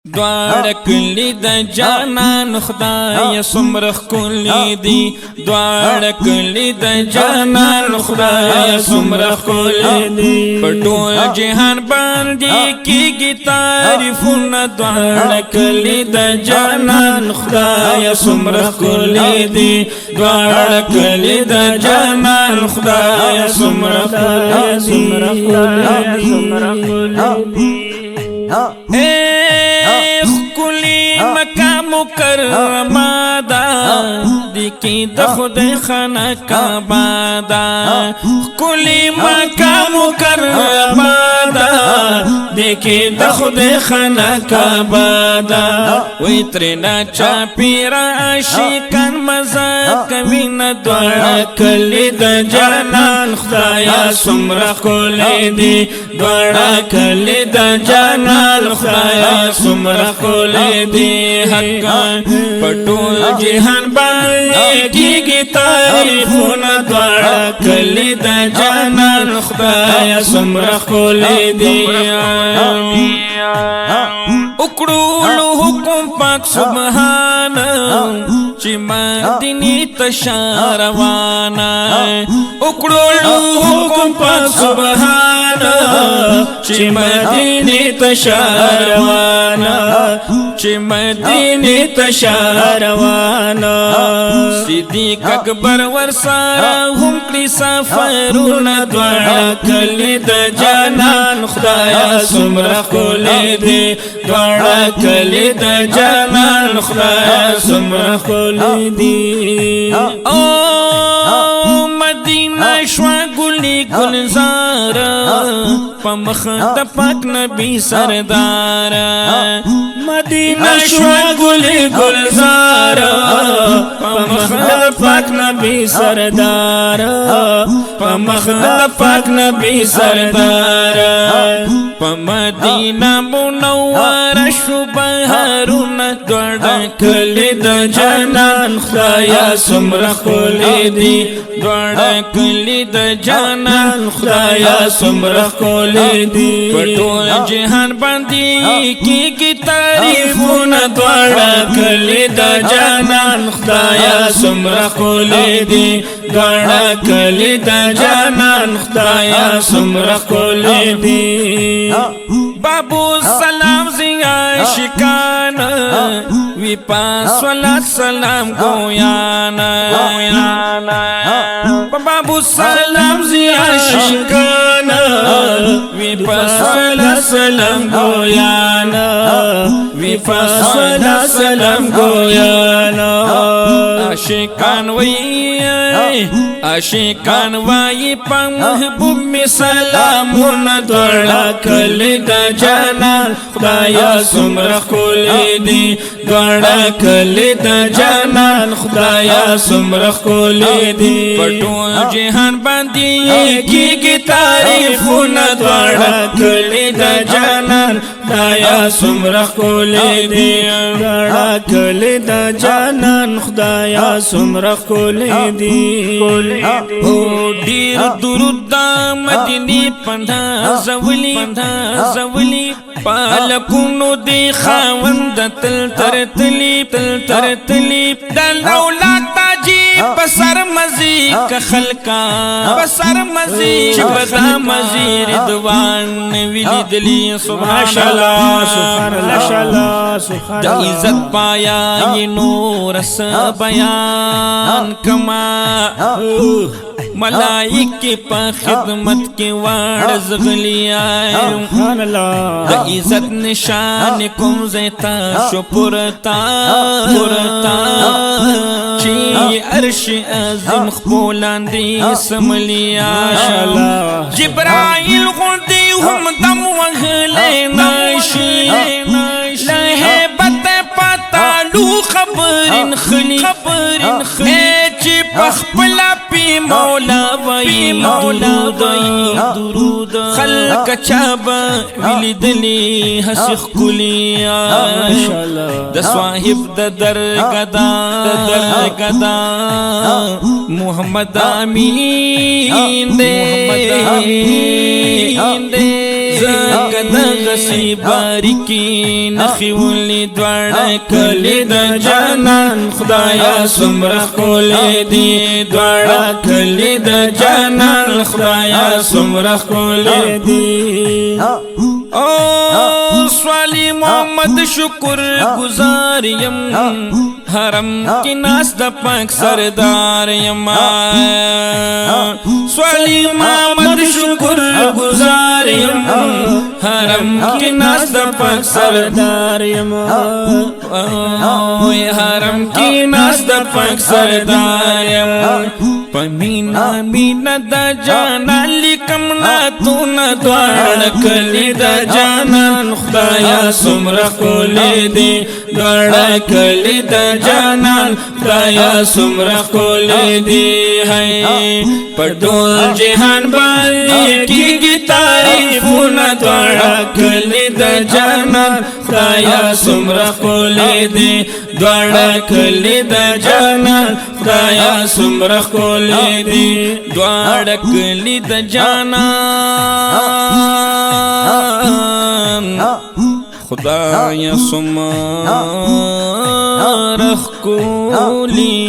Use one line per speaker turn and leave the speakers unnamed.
دوار کلی د جانان خدای سمرخ کلی دی دوار کلی د جانان خدای سمرخ کلی دی پټول جهان باندې کیږي تعریفونه دوار کلی د جانان خدای سمرخ کلی دی دوار کلی د جانان خدای سمرخ کلی دی کلی مکہ مکرمہ دا دیکی د خدای خانہ کعبہ دا کلی مکہ مکرمہ دا دیکی د خدای خانہ کعبہ دا وی ترنا چاپیرا عاشقان مزا کوي نه دوړه کلی د جانان خدایا سمره کلی دی دوړه کلی د جانان خدایا سمره کلی دی حق پټول جهان باندې کیږي تعریفونه دوړه کلی د جانان خدایا سمره کلی دی اکړو حکم پاک سبحان چې مدینه تشاروانا اکړو حکم پاک سبحان چې مدینه تشاروانا چې مدینه تشاروانا صدیق اکبر ورسره هم کړی سفرونه دوړه کلی د جانان خدایا سمره کلی دی دوړه کلی د جانان خدایا سمره کلی دی او مدینه شوا ګلی گلزار پمخ د پاک نبی سردار مدینه شوا ګلی گلزار پمخ د پاک نبی سردار پمخ د پاک نبی سردار پمدینه منوره شو بهارونه دوړه کلی د جانان خدایا سمره کلی دی دوړه کلی د جانان خدایا سمره کلی دی پټول جهان باندې کیږي تعریفونه دوړه کلی د جانان خدایا سمره کلی دی دوړه کلی د جانان خدایا سمره کلی دی بابو سلام زیا شکان وی پاس صلات سلام گویانا بابو سلام زیا شکان وی پاس صلات سلام گویانا وی پاس صلات سلام گویانا عاشقان وی عاشقان وی پا محبوب می سلامون دوړه کلی د جانان خدایا سمره کلی دی دوړه کلی د جانان خدایا سمره کلی دی پټول جهان باندې کیږي تعریفونه دوړه کلی د جانان خدایا سمره کلی دی دوړه کلی د جانان خدایا سمره کلی دی او ډیر درود مدینه پنده زولی پالکونو دی خاوند تل تر تلی دل اولاد تاجی پسر مزی که خلقا پسر مزی چه بدا مزی ردوان ویلی دلی سبحان اللہ دا عزت پایا یہ نور سا بیان کما ملائک پا خدمت کی وار زغلی آئیم دا عزت نشان کم زیتا شپرتا چی عرش عظیم خپولان دی سملی آئیم جبرائیل غردی هم دم وغلی ناشی لحبت پتالو خبرین خلی چی پخپلا پی مولا وی درود خلق چابا ویلی دلی حسیخ کلی د صاحب د درگدا محمد امین دے زکه دغسې باریکي نښې ولې دواړه کلي د جانان خدایه څومره ښکلې دي دواړه کلي د جانان خدایه څومره ښکلې دي سوالی محمد شکر گزار یم حرم کی ناس د پاک سردار یم سوالی محمد شکر گزار یم حرم کی ناس د پاک سردار یم حرم کی ناس د پاک سردار یم پمینا مینا د جانا لیکم ناتونه دواړه کلي د جانان خدایا څومره ښکلې دي دواړه کلي د جانان خدایا څومره ښکلې دي په ټول جهان باندې کېږي تعریفونه دواړه کلي د جانان خدایا څومره ښکلې دي دواړه کلي د جانان خدایا څومره ښکلې دي دواړه کلي د جانان خدایا څومره ښکلې